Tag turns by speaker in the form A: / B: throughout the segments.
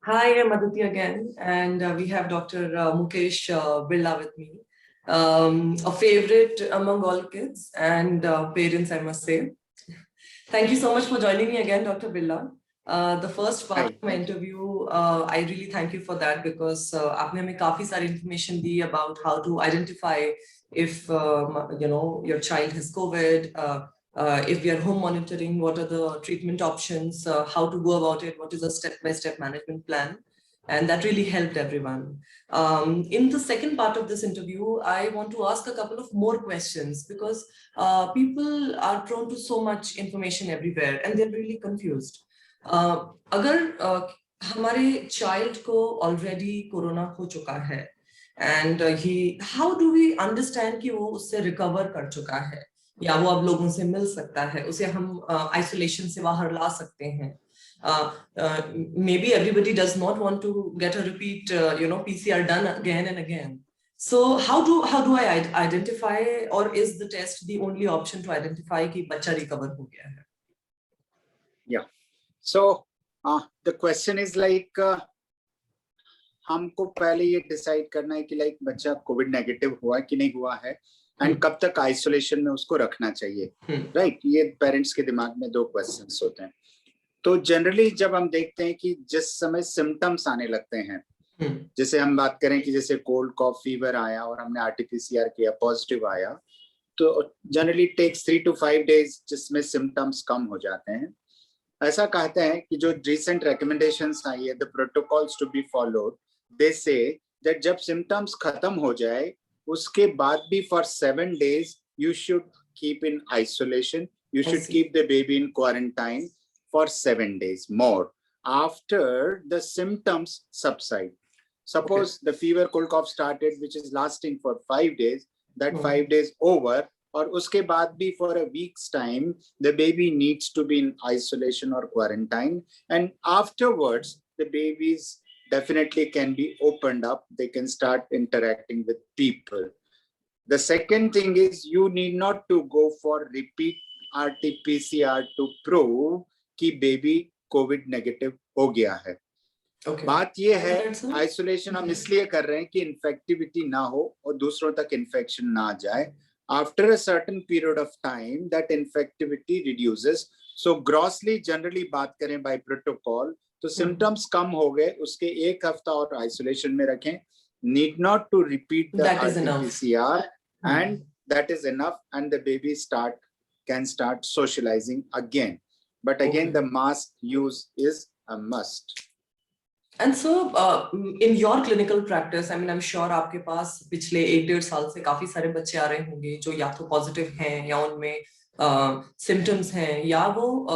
A: Hi, I'm Aditi again, and we have Dr. Mukesh Birla with me, a favorite among all kids and parents, I must say. Thank you so much for joining me again, Dr. Birla. The first part of
B: Hi,
A: my
B: thank you.
A: interview, I really thank you for that because आपने हमें काफी सारी information the about how to identify if your child has COVID. If we are home monitoring, what are the treatment options, how to go about it, what is a step-by-step management plan. And that really helped everyone. In the second part of this interview, I want to ask a couple of more questions because people are prone to so much information everywhere and they're really confused. अगर हमारे child को already corona हो चुका है and how do we understand कि वो उससे recover कर चुका है या वो अब लोगों से मिल सकता है उसे हम isolation से बाहर ला सकते हैं. Maybe everybody does not want to get a repeat PCR done again and again. So how do I identify, or is the test the only option to identify कि बच्चा recover हो गया है?
B: Yeah. So the question is like हमको पहले ये decide करना है कि लाइक बच्चा कोविड नेगेटिव हुआ कि नहीं हुआ है एंड कब तक आइसोलेशन में उसको रखना चाहिए, राइट? ये पेरेंट्स के दिमाग में दो क्वेश्चंस होते हैं. तो जनरली जब हम देखते हैं कि जिस समय सिम्टम्स आने लगते हैं, जैसे हम बात करें कि जैसे कोल्ड कॉफ फीवर आया और हमने आरटीपीसीआर किया, पॉजिटिव आया, तो जनरली टेक्स 3 to 5 days जिसमें सिम्टम्स कम हो जाते हैं. ऐसा कहते हैं कि जो रिसेंट रिकमेंडेशंस आई है, the protocols to be followed, they say that जब सिम्टम्स खत्म हो जाए उसके बाद भी for 7 days you should keep in isolation, you should keep the baby in quarantine for 7 days more after the symptoms subside. Suppose the fever, cold, cough started, which is lasting for 5 days, that 5 days over, और उसके बाद भी for a week's time, the baby needs to be in isolation or quarantine, and afterwards, the babies definitely can be opened up. They can start interacting with people. The second thing is you need not to go for repeat RT-PCR to prove कि baby COVID negative हो गया है. बात ये है, isolation हम इसलिए कर रहे हैं कि इन्फेक्टिविटी ना हो और दूसरों तक इन्फेक्शन ना जाए. After a certain period of time, that infectivity reduces. So grossly generally बात करें by protocol, तो symptoms कम हो गए, उसके एक हफ्ता और आइसोलेशन में रखें. Need not to repeat the RT-PCR, and that is enough, and the baby can start socializing again. But again, the mask use is a must.
A: And so, in your clinical practice, I mean, I'm sure आपके पास पिछले 1-1.5 साल से काफी सारे बच्चे आ रहे होंगे जो या तो पॉजिटिव हैं या उनमें symptoms हैं या वो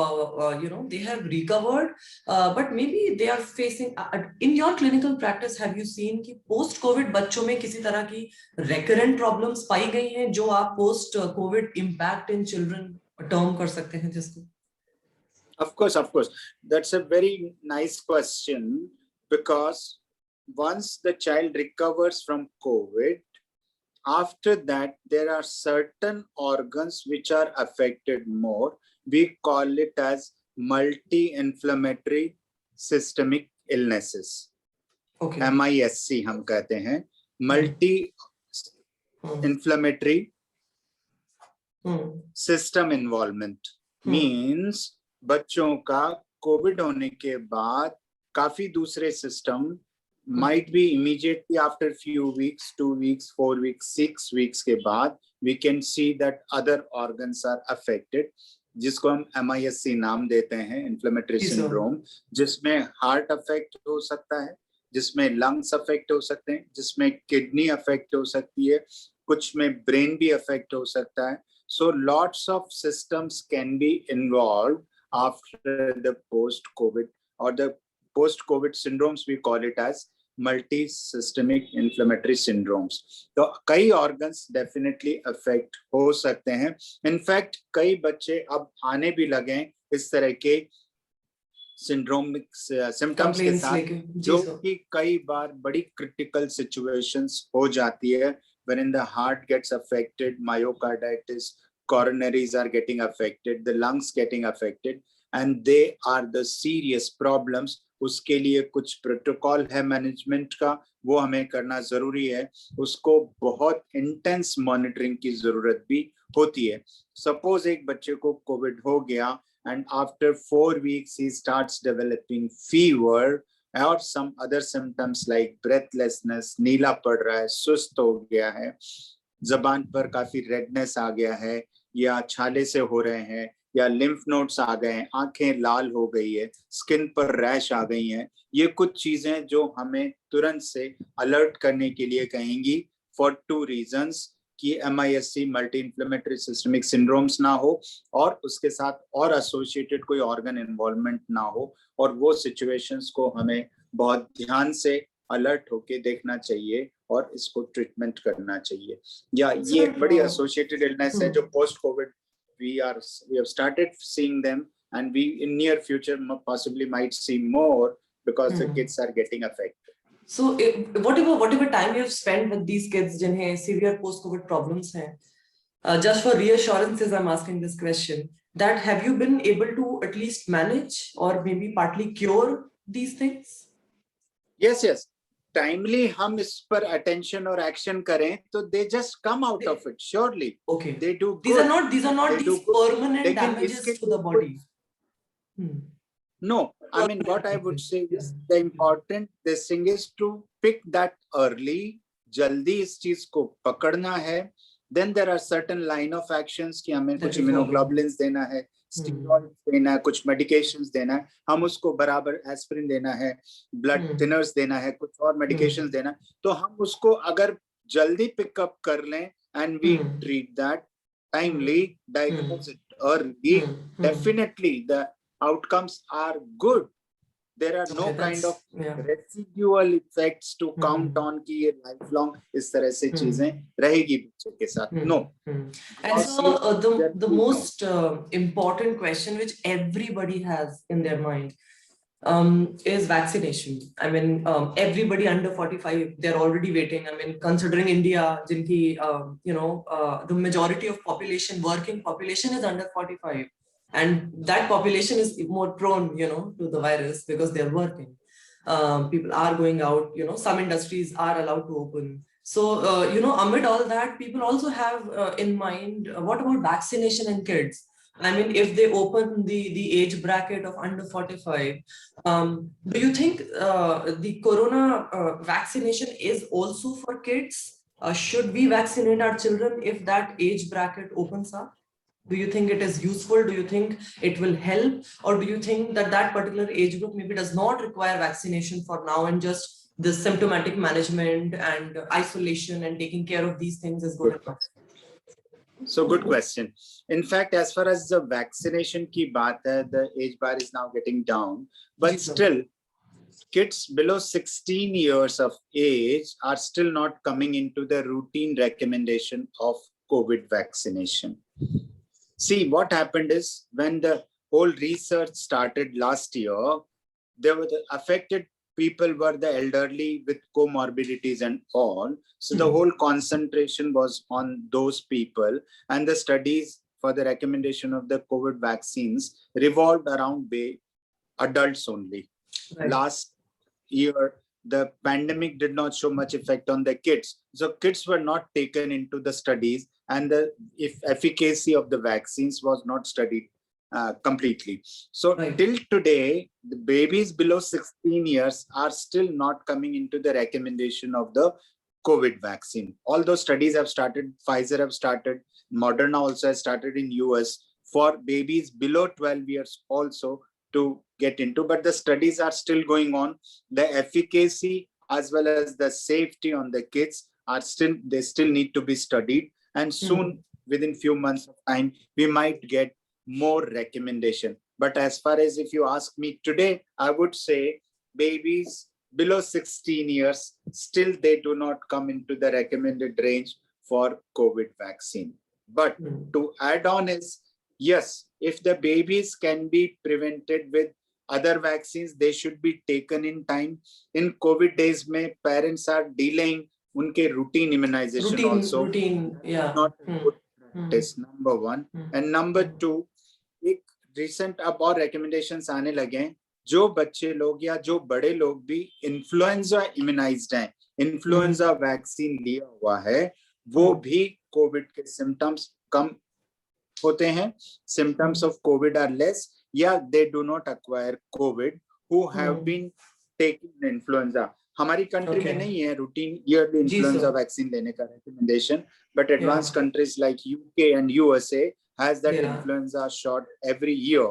A: they have recovered, but maybe they are facing. In your clinical practice, have you seen कि post COVID बच्चों में किसी तरह की recurrent problems पाई गई हैं जो आप post COVID impact in children term कर सकते हैं जिसको?
B: Of course. That's a very nice question, because once the child recovers from COVID, after that, there are certain organs which are affected more. We call it as multi-inflammatory systemic illnesses. Okay. MISC हम कहते हैं, multi-inflammatory system involvement. Means बच्चों का Covid होने के बाद काफी दूसरे system might be immediately after few weeks, 2 weeks, 4 weeks, 6 weeks के बाद we can see that other organs are affected, जिसको हम MISC नाम देते हैं, inflammatory syndrome, जिसमें heart affect हो सकता है, जिसमें lungs affect हो सकते हैं, जिसमें kidney affect हो सकती है, कुछ में brain भी affect हो सकता है. So lots of systems can be involved after the post-COVID or the post-COVID syndromes. We call it as multi-systemic inflammatory syndromes. तो कई organs definitely affect हो सकते हैं. In fact, कई बच्चे अब आने भी लगे इस तरह के syndromic symptoms के साथ, जो कि कई बार बड़ी critical situations हो जाती है, wherein the heart gets affected, myocarditis, coronaries are getting affected, the lungs getting affected, and they are the serious problems. उसके लिए कुछ प्रोटोकॉल है मैनेजमेंट का, वो हमें करना जरूरी है. उसको बहुत इंटेंस मॉनिटरिंग की जरूरत भी होती है. सपोज एक बच्चे को कोविड हो गया and after 4 weeks he starts developing fever or some other symptoms like breathlessness, नीला पड़ रहा है, सुस्त हो गया है, जबान पर काफी रेडनेस आ गया है, या छाले से हो रहे हैं, या लिम्फ नोड्स आ गए हैं, आंखें लाल हो गई है, स्किन पर रैश आ गई हैं. ये कुछ चीजें जो हमें तुरंत से अलर्ट करने के लिए कहेंगी फॉर 2 रीजंस, कि MIS-C multi inflammatory systemic syndromes ना हो और उसके साथ और एसोसिएटेड कोई ऑर्गन इन्वॉल्वमेंट ना हो, और वो सिचुएशंस को हमें बहुत ध्यान से अलर्ट होके देखना चाहिए और इसको ट्रीटमेंट करना चाहिए. या ये एक बड़ी एसोसिएटेड इलनेस है जो post Covid we have started seeing them, and we in near future possibly might see more because the kids are getting affected.
A: So whatever time you have spent with these kids जिन्हें severe post COVID problems हैं, just for reassurances I'm asking this question, that have you been able to at least manage or maybe partly cure these things?
B: Yes, timely हम इस पर attention और action करें तो they just come out of it surely.
A: Okay,
B: they do good.
A: These are not these permanent damages to the body.
B: No, I mean what I would say is the important this thing is to pick that early. जल्दी इस चीज को पकड़ना है. Then there are certain line of actions कि हमें कुछ immunoglobulins देना है, steroids देना है, कुछ medications देना है, हम उसको बराबर aspirin देना है, blood thinners देना है, कुछ और medications देना है. तो हम उसको अगर जल्दी pick up कर लें and we treat that timely, diagnose it early, definitely the outcomes are good. There are no kind of residual effects to count on कि ये lifelong इस तरह से चीजें रहेगी बच्चे के साथ. No.
A: And so the most important question which everybody has in their mind is vaccination. I mean, everybody under 45, they're already waiting. I mean, considering India, jinki, the majority of population, working population is under 45. And that population is more prone, to the virus because they're working. People are going out, some industries are allowed to open. So, amid all that, people also have in mind, what about vaccination in kids? I mean, if they open the age bracket of under 45, do you think the corona vaccination is also for kids? Should we vaccinate our children if that age bracket opens up? Do you think it is useful? Do you think it will help? Or do you think that that particular age group maybe does not require vaccination for now and just the symptomatic management and isolation and taking care of these things is good enough?
B: So good question. In fact, as far as the vaccination ki baat hai, the age bar is now getting down, but still kids below 16 years of age are still not coming into the routine recommendation of COVID vaccination. See, what happened is when the whole research started last year, there were the affected people were the elderly with comorbidities and all. So the whole concentration was on those people, and the studies for the recommendation of the COVID vaccines revolved around adults only. Right. Last year, the pandemic did not show much effect on the kids. So kids were not taken into the studies, and the efficacy of the vaccines was not studied completely. So till today, the babies below 16 years are still not coming into the recommendation of the COVID vaccine. Although studies have started, Pfizer have started, Moderna also has started in US for babies below 12 years also to get into, but the studies are still going on. The efficacy as well as the safety on the kids are still need to be studied, and soon within few months of time we might get more recommendation. But as far as if you ask me today, I would say babies below 16 years still they do not come into the recommended range for COVID vaccine. But to add on is, yes, if the babies can be prevented with other vaccines, they should be taken in time. In COVID days, parents are delaying unke routine immunization also. Not good practice, number one. And number two, recent अब और recommendations आने लगे हैं, जो बच्चे लोग या जो बड़े लोग भी इन्फ्लुएंजा इम्यूनाइज्ड हैं, इन्फ्लुएंजा वैक्सीन लिया हुआ है, वो भी कोविड के सिम्टम्स कम होते हैं, symptoms of Covid are less, या they do not acquire Covid who have been taking influenza. हमारी कंट्री में नहीं है रूटीन ईयरली इन्फ्लुएंजा वैक्सीन लेने का recommendation, but advance countries like UK and USA has that influenza shot every year.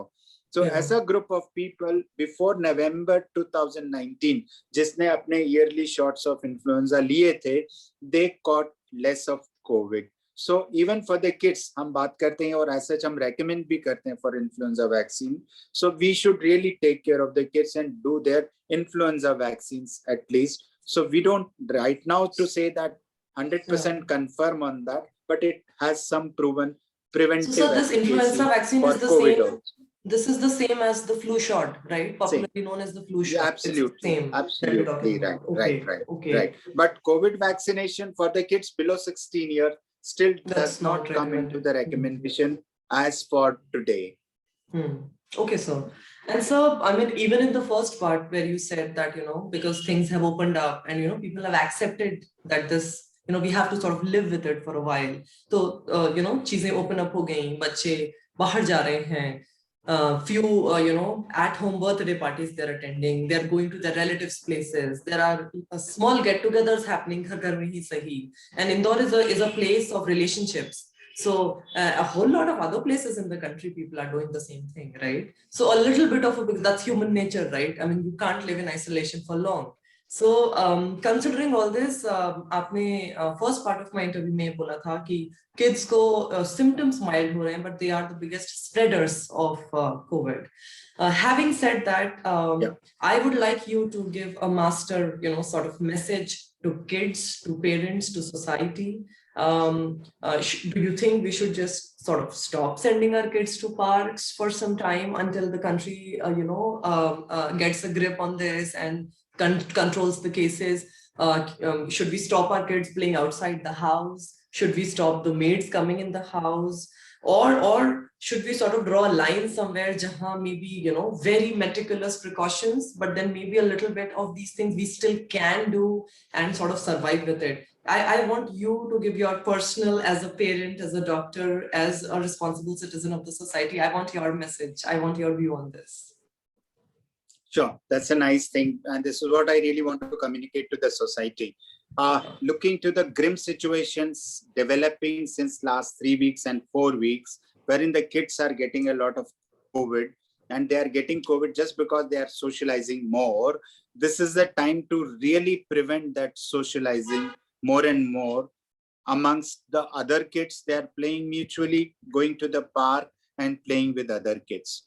B: So as a group of people before November 2019 जिसने अपने yearly shots of influenza लिए थे, they caught less of COVID. So even for the kids हम बात करते हैं और as such हम recommend भी करते हैं for influenza vaccine. So we should really take care of the kids and do their influenza vaccines at least. So we don't right now to say that 100% confirm on that, but it has some proven preventive.
A: So this influenza vaccine is the
B: COVID
A: same.
B: also.
A: This is the same as the flu shot, right? Popularly known as the flu shot.
B: Yeah, absolutely.
A: Same.
B: Absolutely right.
A: Okay.
B: Right. But COVID vaccination for the kids below 16 years still does not come into the recommendation as for today.
A: Okay, sir. And so, I mean, even in the first part where you said that, because things have opened up and, people have accepted that this, we have to sort of live with it for a while. So, चीजें open up हो गई, बच्चे बाहर जा रहे हैं, few, at-home birthday parties they're attending, they're going to their relatives' places, there are small get-togethers happening, घर में ही सही. And Indore is a place of relationships. So a whole lot of other places in the country, people are doing the same thing, right? So a little bit of that's human nature, right? I mean, you can't live in isolation for long. So considering all this, आपने first part of my interview में बोला था कि kids को symptoms mild हो रहे हैं, but they are the biggest spreaders of COVID. Having said that, I would like you to give a master, sort of message to kids, to parents, to society. Do you think we should just sort of stop sending our kids to parks for some time until the country, gets a grip on this and controls the cases? Should we stop our kids playing outside the house? Should we stop the maids coming in the house? Or should we sort of draw a line somewhere, jahan maybe, very meticulous precautions, but then maybe a little bit of these things we still can do and sort of survive with it? I want you to give your personal, as a parent, as a doctor, as a responsible citizen of the society, I want your message. I want your view on this.
B: Sure, that's a nice thing. And this is what I really want to communicate to the society. Looking to the grim situations developing since last 3 weeks and 4 weeks, wherein the kids are getting a lot of COVID, and they are getting COVID just because they are socializing more. This is the time to really prevent that socializing more and more amongst the other kids. They are playing mutually, going to the park and playing with other kids.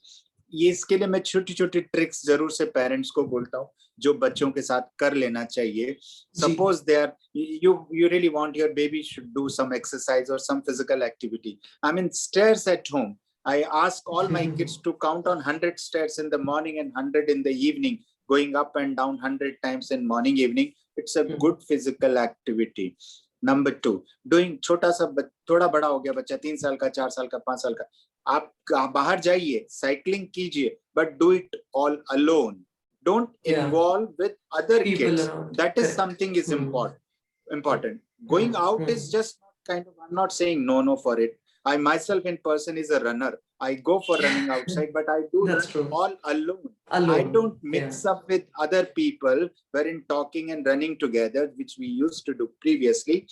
B: ये इसके लिए मैं छोटी छोटी tricks जरूर से parents को बोलता हूँ जो बच्चों के साथ कर लेना चाहिए. Suppose they are you really want your baby should do some exercise or some physical activity. I mean, stairs at home. I ask all my kids to count on 100 stairs in the morning and 100 in the evening, going up and down 100 times in morning, evening. It's a good physical activity. Number 2, doing छोटा सा थोड़ा बड़ा हो गया बच्चा 3 साल का 4 साल का 5 साल का, आप बाहर जाइए, साइकिलिंग कीजिए, but do it all alone. Don't involve with other kids. That is something is important. Going out is just kind of, I'm not saying no for it. I myself in person is a runner. I go for running outside, but I do that all alone. I don't mix up with other people wherein talking and running together, which we used to do previously.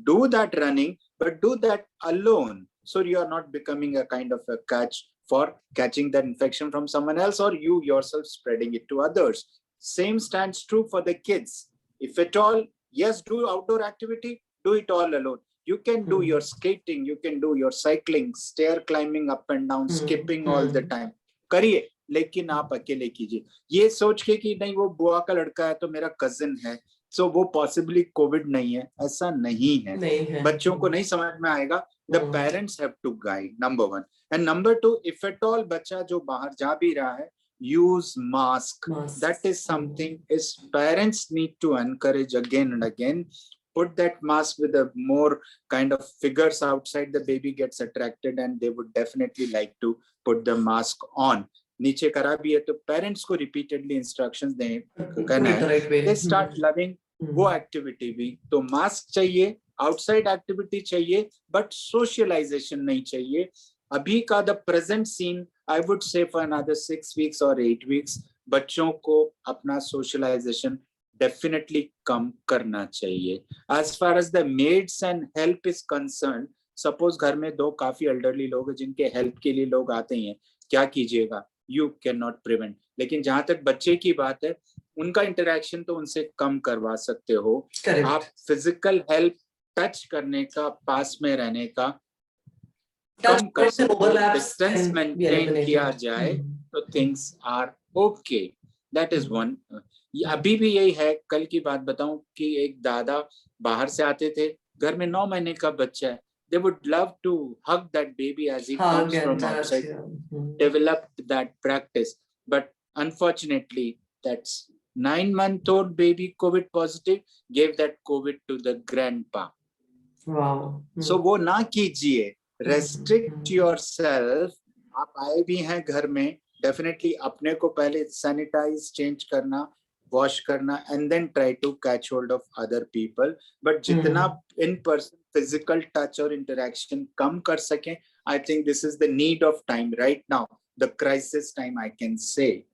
B: Do that running, but do that alone. So you are not becoming a kind of a catch for catching that infection from someone else, or you yourself spreading it to others. Same stands true for the kids. If at all, yes, do outdoor activity, do it all alone. You can do your skating, you can do your cycling, stair climbing up and down, skipping all the time. करिए, लेकिन आप अकेले कीजिए. ये सोच के कि नहीं वो बुआ का लड़का है तो मेरा कजिन है, so वो possibly COVID नहीं है, ऐसा नहीं है. बच्चों को नहीं समझ में आएगा. The parents have to guide, number 1. And number 2, if at all बच्चा जो बाहर जा भी रहा है, use mask. That is something is parents need to encourage again and again. put that mask with a more kind of figures outside, the baby gets attracted and they would definitely like to put the mask on. नीचे करा भी है तो parents को repeatedly instructions दें करना है, they start loving वो एक्टिविटी भी. तो मास्क चाहिए, आउटसाइड एक्टिविटी चाहिए, बट सोशलाइजेशन नहीं चाहिए. अभी का the present scene, I would say for another 6 weeks or 8 weeks बच्चों को अपना सोशलाइजेशन डेफिनेटली कम करना चाहिए. As far as the meds and help is concern, suppose घर में 2 काफी एल्डरली लोग हैं जिनके हेल्प के लिए लोग आते हैं, क्या कीजिएगा? You can not prevent. लेकिन जहां तक बच्चे की बात है, उनका इंटरेक्शन तो उनसे कम करवा सकते हो. आप फिजिकल हेल्प, टच करने का, पास में रहने का कम कर सकते हो. डिस्टेंस मेंटेन किया जाए तो things are okay. That is one. अभी भी यही है. कल की बात बताऊं कि एक दादा बाहर से आते थे, घर में 9 महीने का बच्चा है. They would love to hug that baby as he comes from outside. Develop that practice, but unfortunately, that's 9-month-old baby COVID positive gave that COVID to the grandpa.
A: Wow.
B: So वो ना कीजिए. Restrict yourself. आप आए भी हैं घर में, definitely अपने को पहले sanitize, change करना, wash करना, and then try to catch hold of other people. But जितना in person physical touch or interaction कम कर सकें, I think this is the need of time right now, the crisis time, I can say.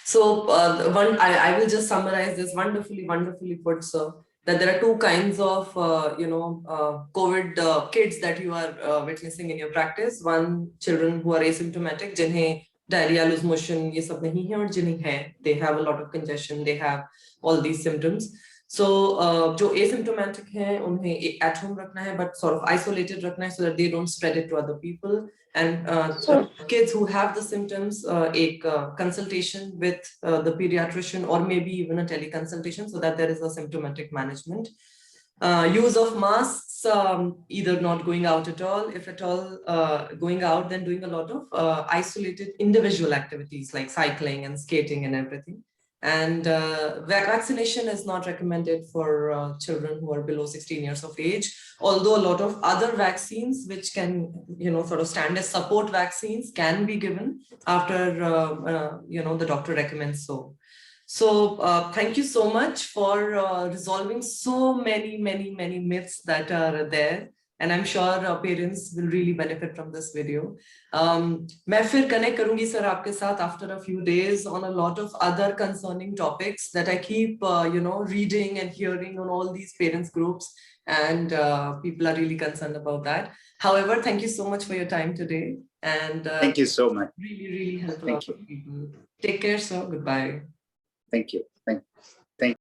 A: So I will just summarize this wonderfully put, sir, that there are 2 kinds of COVID kids that you are witnessing in your practice. One, children who are asymptomatic, जिन्हें diarrhea, loose motion ये सब नहीं है, और जिन्हें है, they have a lot of congestion, they have all these symptoms. So जो asymptomatic हैं उन्हें at home रखना है, but sort of isolated रखना है so that they don't spread it to other people. And kids who have the symptoms, एक consultation with the pediatrician or maybe even a teleconsultation so that there is a symptomatic management. Use of masks, either not going out at all, if at all going out, then doing a lot of isolated individual activities like cycling and skating and everything. And vaccination is not recommended for children who are below 16 years of age, although a lot of other vaccines which can, sort of stand as support vaccines can be given after, the doctor recommends so. So thank you so much for resolving so many myths that are there. And I'm sure parents will really benefit from this video. मैं फिर connect करूँगी sir आपके साथ after a few days on a lot of other concerning topics that I keep reading and hearing on all these parents groups, and people are really concerned about that. However, thank you so much for your time today, and
B: thank you so much.
A: Really helpful. Thank you. People. Take care, sir. Goodbye.
B: Thank you.